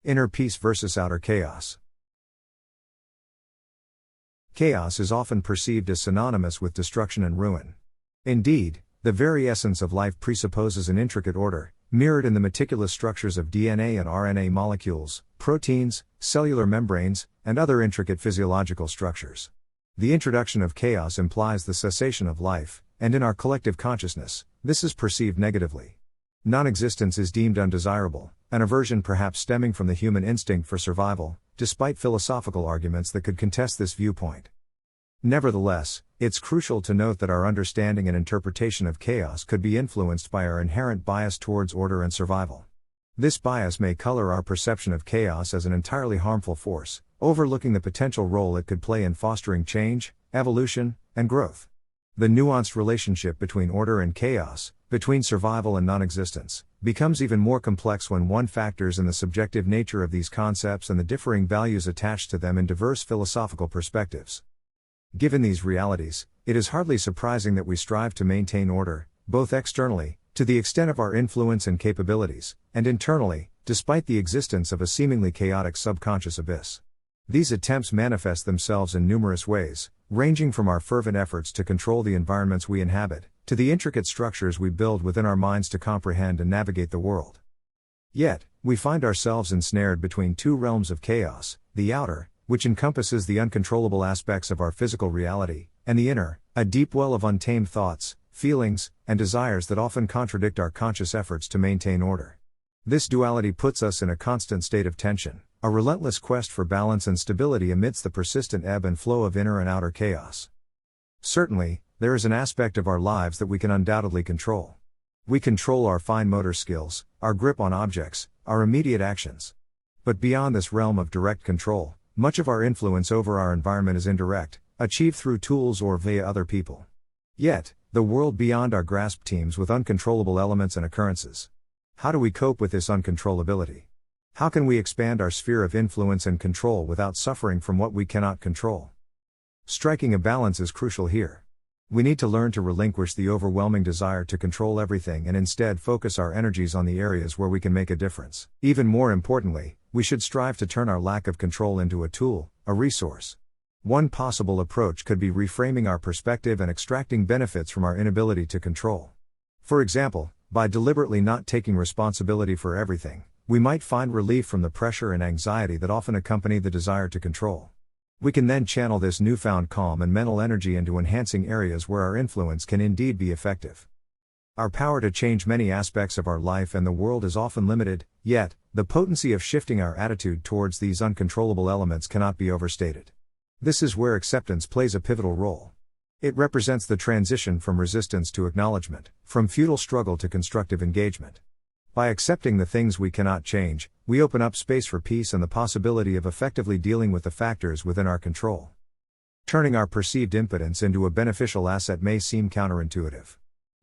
Inner peace versus outer chaos. Chaos is often perceived as synonymous with destruction and ruin. Indeed, the very essence of life presupposes an intricate order, mirrored in the meticulous structures of DNA and RNA molecules, proteins, cellular membranes, and other intricate physiological structures. The introduction of chaos implies the cessation of life, and in our collective consciousness, this is perceived negatively. Nonexistence is deemed undesirable, an aversion perhaps stemming from the human instinct for survival, despite philosophical arguments that could contest this viewpoint. Nevertheless, it's crucial to note that our understanding and interpretation of chaos could be influenced by our inherent bias towards order and survival. This bias may color our perception of chaos as an entirely harmful force, overlooking the potential role it could play in fostering change, evolution, and growth. The nuanced relationship between order and chaos, between survival and non-existence, becomes even more complex when one factors in the subjective nature of these concepts and the differing values attached to them in diverse philosophical perspectives. Given these realities, it is hardly surprising that we strive to maintain order, both externally, to the extent of our influence and capabilities, and internally, despite the existence of a seemingly chaotic subconscious abyss. These attempts manifest themselves in numerous ways, ranging from our fervent efforts to control the environments we inhabit, to the intricate structures we build within our minds to comprehend and navigate the world. Yet, we find ourselves ensnared between two realms of chaos, the outer, which encompasses the uncontrollable aspects of our physical reality, and the inner, a deep well of untamed thoughts, feelings, and desires that often contradict our conscious efforts to maintain order. This duality puts us in a constant state of tension, a relentless quest for balance and stability amidst the persistent ebb and flow of inner and outer chaos. Certainly, there is an aspect of our lives that we can undoubtedly control. We control our fine motor skills, our grip on objects, our immediate actions. But beyond this realm of direct control, much of our influence over our environment is indirect, achieved through tools or via other people. Yet, the world beyond our grasp teems with uncontrollable elements and occurrences. How do we cope with this uncontrollability? How can we expand our sphere of influence and control without suffering from what we cannot control? Striking a balance is crucial here. We need to learn to relinquish the overwhelming desire to control everything and instead focus our energies on the areas where we can make a difference. Even more importantly, we should strive to turn our lack of control into a tool, a resource. One possible approach could be reframing our perspective and extracting benefits from our inability to control. For example, by deliberately not taking responsibility for everything, we might find relief from the pressure and anxiety that often accompany the desire to control. We can then channel this newfound calm and mental energy into enhancing areas where our influence can indeed be effective. Our power to change many aspects of our life and the world is often limited, yet, the potency of shifting our attitude towards these uncontrollable elements cannot be overstated. This is where acceptance plays a pivotal role. It represents the transition from resistance to acknowledgement, from futile struggle to constructive engagement. By accepting the things we cannot change, we open up space for peace and the possibility of effectively dealing with the factors within our control. Turning our perceived impotence into a beneficial asset may seem counterintuitive.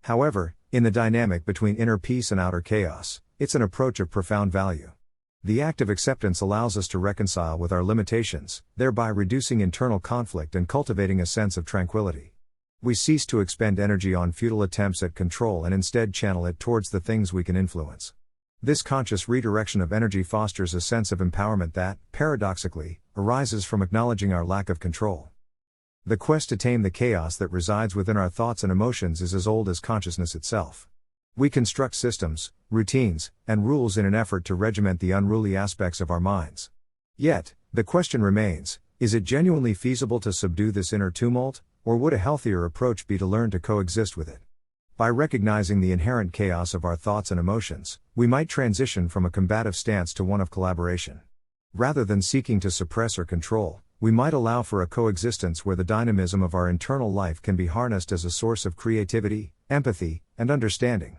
However, in the dynamic between inner peace and outer chaos, it's an approach of profound value. The act of acceptance allows us to reconcile with our limitations, thereby reducing internal conflict and cultivating a sense of tranquility. We cease to expend energy on futile attempts at control and instead channel it towards the things we can influence. This conscious redirection of energy fosters a sense of empowerment that, paradoxically, arises from acknowledging our lack of control. The quest to tame the chaos that resides within our thoughts and emotions is as old as consciousness itself. We construct systems, routines, and rules in an effort to regiment the unruly aspects of our minds. Yet, the question remains, is it genuinely feasible to subdue this inner tumult? Or would a healthier approach be to learn to coexist with it? By recognizing the inherent chaos of our thoughts and emotions, we might transition from a combative stance to one of collaboration. Rather than seeking to suppress or control, we might allow for a coexistence where the dynamism of our internal life can be harnessed as a source of creativity, empathy, and understanding.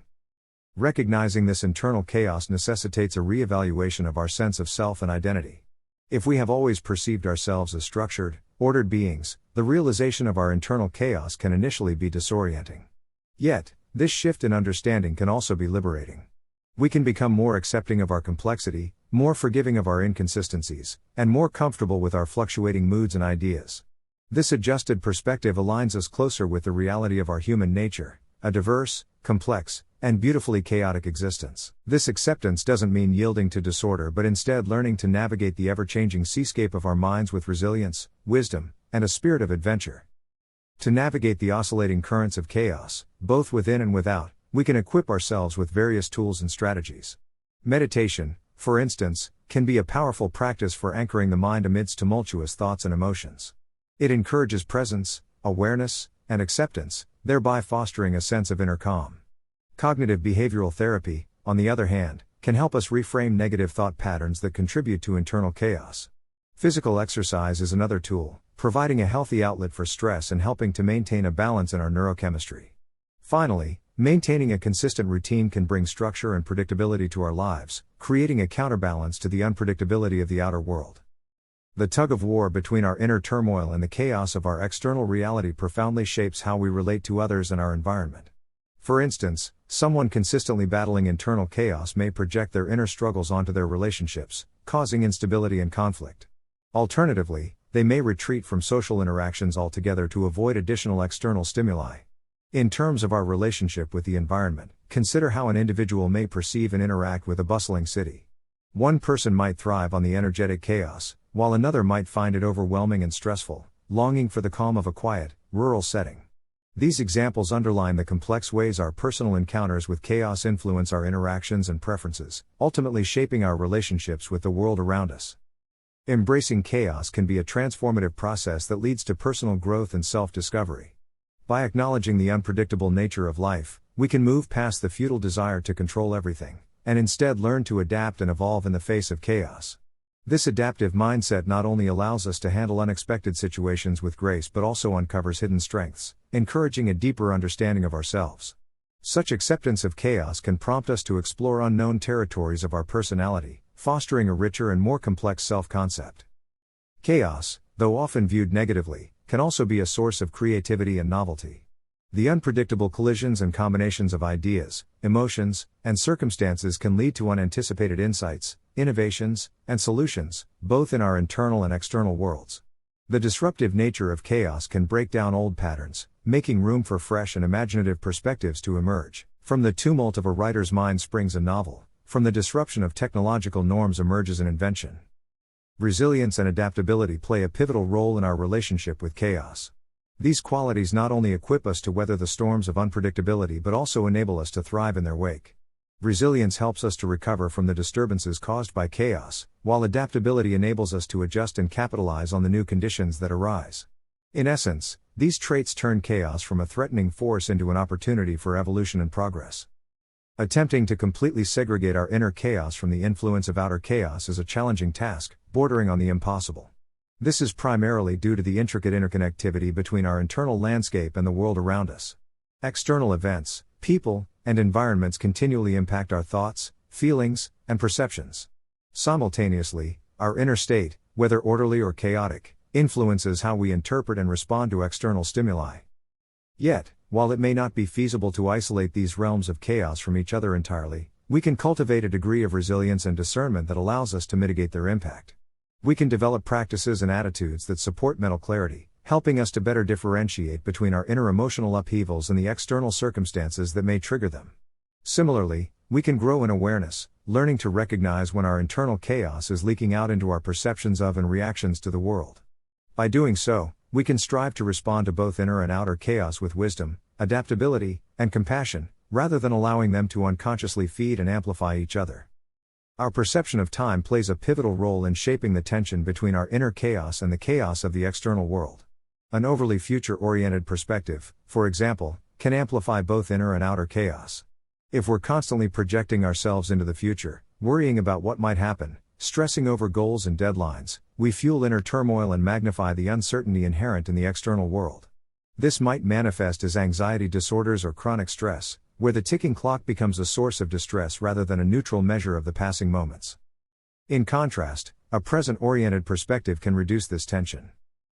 Recognizing this internal chaos necessitates a re-evaluation of our sense of self and identity. If we have always perceived ourselves as structured, ordered beings, the realization of our internal chaos can initially be disorienting. Yet, this shift in understanding can also be liberating. We can become more accepting of our complexity, more forgiving of our inconsistencies, and more comfortable with our fluctuating moods and ideas. This adjusted perspective aligns us closer with the reality of our human nature, a diverse, complex, and beautifully chaotic existence. This acceptance doesn't mean yielding to disorder but instead learning to navigate the ever-changing seascape of our minds with resilience, wisdom, and a spirit of adventure. To navigate the oscillating currents of chaos, both within and without, we can equip ourselves with various tools and strategies. Meditation, for instance, can be a powerful practice for anchoring the mind amidst tumultuous thoughts and emotions. It encourages presence, awareness, and acceptance, thereby fostering a sense of inner calm. Cognitive behavioral therapy, on the other hand, can help us reframe negative thought patterns that contribute to internal chaos. Physical exercise is another tool, providing a healthy outlet for stress and helping to maintain a balance in our neurochemistry. Finally, maintaining a consistent routine can bring structure and predictability to our lives, creating a counterbalance to the unpredictability of the outer world. The tug-of-war between our inner turmoil and the chaos of our external reality profoundly shapes how we relate to others and our environment. For instance, someone consistently battling internal chaos may project their inner struggles onto their relationships, causing instability and conflict. Alternatively, they may retreat from social interactions altogether to avoid additional external stimuli. In terms of our relationship with the environment, consider how an individual may perceive and interact with a bustling city. One person might thrive on the energetic chaos, while another might find it overwhelming and stressful, longing for the calm of a quiet, rural setting. These examples underline the complex ways our personal encounters with chaos influence our interactions and preferences, ultimately shaping our relationships with the world around us. Embracing chaos can be a transformative process that leads to personal growth and self-discovery. By acknowledging the unpredictable nature of life, we can move past the futile desire to control everything, and instead learn to adapt and evolve in the face of chaos. This adaptive mindset not only allows us to handle unexpected situations with grace but also uncovers hidden strengths, encouraging a deeper understanding of ourselves. Such acceptance of chaos can prompt us to explore unknown territories of our personality, fostering a richer and more complex self-concept. Chaos, though often viewed negatively, can also be a source of creativity and novelty. The unpredictable collisions and combinations of ideas, emotions, and circumstances can lead to unanticipated insights, innovations, and solutions, both in our internal and external worlds. The disruptive nature of chaos can break down old patterns, making room for fresh and imaginative perspectives to emerge. From the tumult of a writer's mind springs a novel, from the disruption of technological norms emerges an invention. Resilience and adaptability play a pivotal role in our relationship with chaos. These qualities not only equip us to weather the storms of unpredictability but also enable us to thrive in their wake. Resilience helps us to recover from the disturbances caused by chaos, while adaptability enables us to adjust and capitalize on the new conditions that arise. In essence, these traits turn chaos from a threatening force into an opportunity for evolution and progress. Attempting to completely segregate our inner chaos from the influence of outer chaos is a challenging task, bordering on the impossible. This is primarily due to the intricate interconnectivity between our internal landscape and the world around us. External events, people, and environments continually impact our thoughts, feelings, and perceptions. Simultaneously, our inner state, whether orderly or chaotic, influences how we interpret and respond to external stimuli. Yet, while it may not be feasible to isolate these realms of chaos from each other entirely, we can cultivate a degree of resilience and discernment that allows us to mitigate their impact. We can develop practices and attitudes that support mental clarity, helping us to better differentiate between our inner emotional upheavals and the external circumstances that may trigger them. Similarly, we can grow in awareness, learning to recognize when our internal chaos is leaking out into our perceptions of and reactions to the world. By doing so, we can strive to respond to both inner and outer chaos with wisdom, adaptability, and compassion, rather than allowing them to unconsciously feed and amplify each other. Our perception of time plays a pivotal role in shaping the tension between our inner chaos and the chaos of the external world. An overly future-oriented perspective, for example, can amplify both inner and outer chaos. If we're constantly projecting ourselves into the future, worrying about what might happen, stressing over goals and deadlines, we fuel inner turmoil and magnify the uncertainty inherent in the external world. This might manifest as anxiety disorders or chronic stress, where the ticking clock becomes a source of distress rather than a neutral measure of the passing moments. In contrast, a present-oriented perspective can reduce this tension.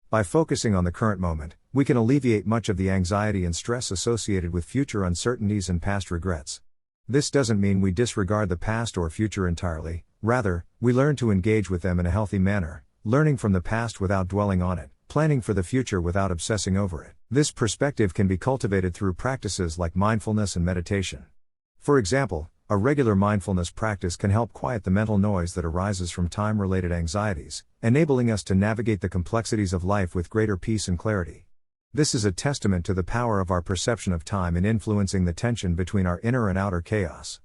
By focusing on the current moment, we can alleviate much of the anxiety and stress associated with future uncertainties and past regrets. This doesn't mean we disregard the past or future entirely, rather, we learn to engage with them in a healthy manner, learning from the past without dwelling on it, planning for the future without obsessing over it. This perspective can be cultivated through practices like mindfulness and meditation. For example, a regular mindfulness practice can help quiet the mental noise that arises from time-related anxieties, enabling us to navigate the complexities of life with greater peace and clarity. This is a testament to the power of our perception of time in influencing the tension between our inner and outer chaos.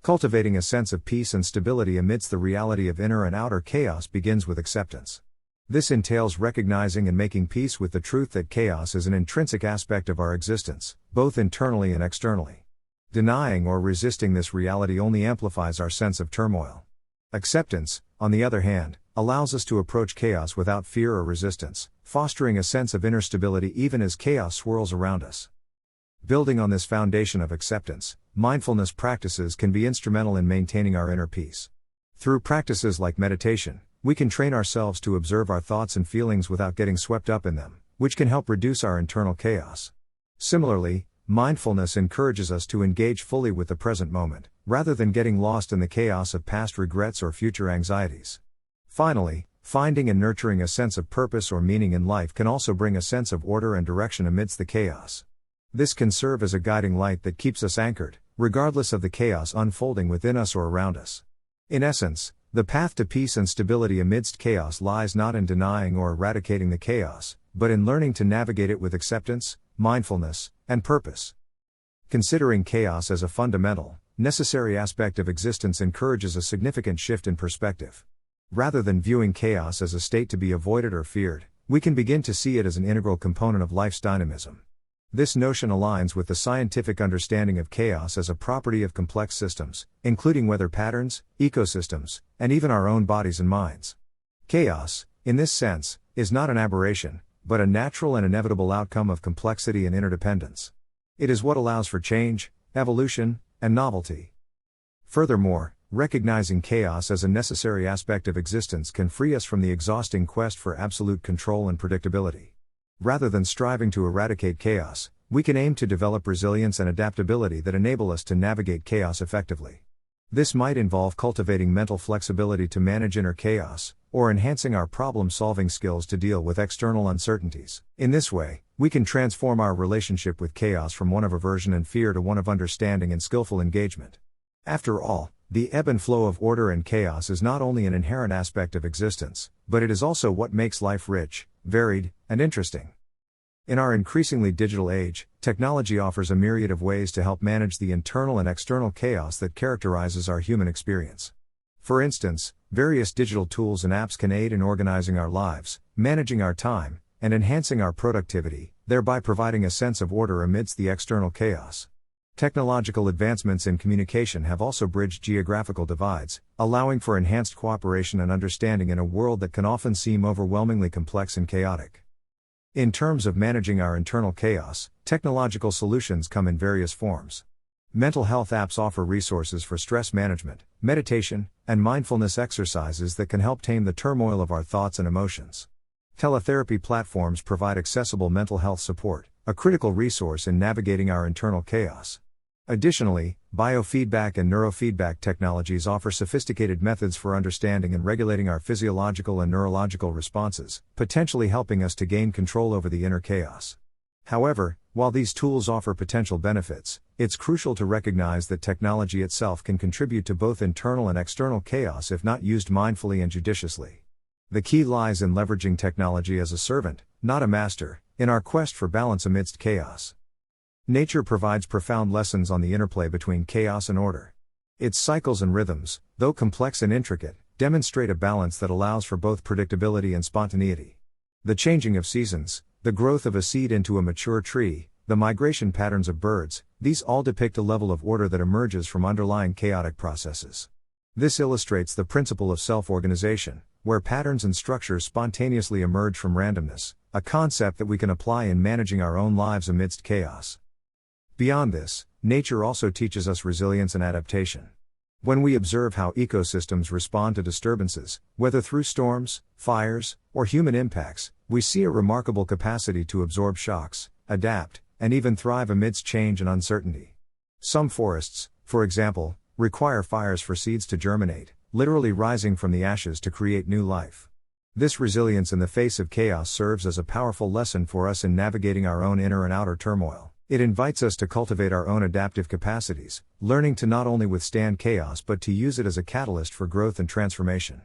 Cultivating a sense of peace and stability amidst the reality of inner and outer chaos begins with acceptance. This entails recognizing and making peace with the truth that chaos is an intrinsic aspect of our existence, both internally and externally. Denying or resisting this reality only amplifies our sense of turmoil. Acceptance, on the other hand, allows us to approach chaos without fear or resistance, fostering a sense of inner stability even as chaos swirls around us. Building on this foundation of acceptance, mindfulness practices can be instrumental in maintaining our inner peace. Through practices like meditation, we can train ourselves to observe our thoughts and feelings without getting swept up in them, which can help reduce our internal chaos. Similarly, mindfulness encourages us to engage fully with the present moment, rather than getting lost in the chaos of past regrets or future anxieties. Finally, finding and nurturing a sense of purpose or meaning in life can also bring a sense of order and direction amidst the chaos. This can serve as a guiding light that keeps us anchored, regardless of the chaos unfolding within us or around us. In essence, the path to peace and stability amidst chaos lies not in denying or eradicating the chaos, but in learning to navigate it with acceptance, mindfulness, and purpose. Considering chaos as a fundamental, necessary aspect of existence encourages a significant shift in perspective. Rather than viewing chaos as a state to be avoided or feared, we can begin to see it as an integral component of life's dynamism. This notion aligns with the scientific understanding of chaos as a property of complex systems, including weather patterns, ecosystems, and even our own bodies and minds. Chaos, in this sense, is not an aberration, but a natural and inevitable outcome of complexity and interdependence. It is what allows for change, evolution, and novelty. Furthermore, recognizing chaos as a necessary aspect of existence can free us from the exhausting quest for absolute control and predictability. Rather than striving to eradicate chaos, we can aim to develop resilience and adaptability that enable us to navigate chaos effectively. This might involve cultivating mental flexibility to manage inner chaos, or enhancing our problem-solving skills to deal with external uncertainties. In this way, we can transform our relationship with chaos from one of aversion and fear to one of understanding and skillful engagement. After all, the ebb and flow of order and chaos is not only an inherent aspect of existence, but it is also what makes life rich, varied, and interesting. In our increasingly digital age, technology offers a myriad of ways to help manage the internal and external chaos that characterizes our human experience. For instance, various digital tools and apps can aid in organizing our lives, managing our time, and enhancing our productivity, thereby providing a sense of order amidst the external chaos. Technological advancements in communication have also bridged geographical divides, allowing for enhanced cooperation and understanding in a world that can often seem overwhelmingly complex and chaotic. In terms of managing our internal chaos, technological solutions come in various forms. Mental health apps offer resources for stress management, meditation, and mindfulness exercises that can help tame the turmoil of our thoughts and emotions. Teletherapy platforms provide accessible mental health support, a critical resource in navigating our internal chaos. Additionally, biofeedback and neurofeedback technologies offer sophisticated methods for understanding and regulating our physiological and neurological responses, potentially helping us to gain control over the inner chaos. However, while these tools offer potential benefits, it's crucial to recognize that technology itself can contribute to both internal and external chaos if not used mindfully and judiciously. The key lies in leveraging technology as a servant, not a master, in our quest for balance amidst chaos. Nature provides profound lessons on the interplay between chaos and order. Its cycles and rhythms, though complex and intricate, demonstrate a balance that allows for both predictability and spontaneity. The changing of seasons, the growth of a seed into a mature tree, the migration patterns of birds, these all depict a level of order that emerges from underlying chaotic processes. This illustrates the principle of self-organization, where patterns and structures spontaneously emerge from randomness, a concept that we can apply in managing our own lives amidst chaos. Beyond this, nature also teaches us resilience and adaptation. When we observe how ecosystems respond to disturbances, whether through storms, fires, or human impacts, we see a remarkable capacity to absorb shocks, adapt, and even thrive amidst change and uncertainty. Some forests, for example, require fires for seeds to germinate, literally rising from the ashes to create new life. This resilience in the face of chaos serves as a powerful lesson for us in navigating our own inner and outer turmoil. It invites us to cultivate our own adaptive capacities, learning to not only withstand chaos but to use it as a catalyst for growth and transformation.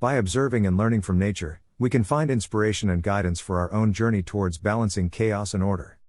By observing and learning from nature, we can find inspiration and guidance for our own journey towards balancing chaos and order.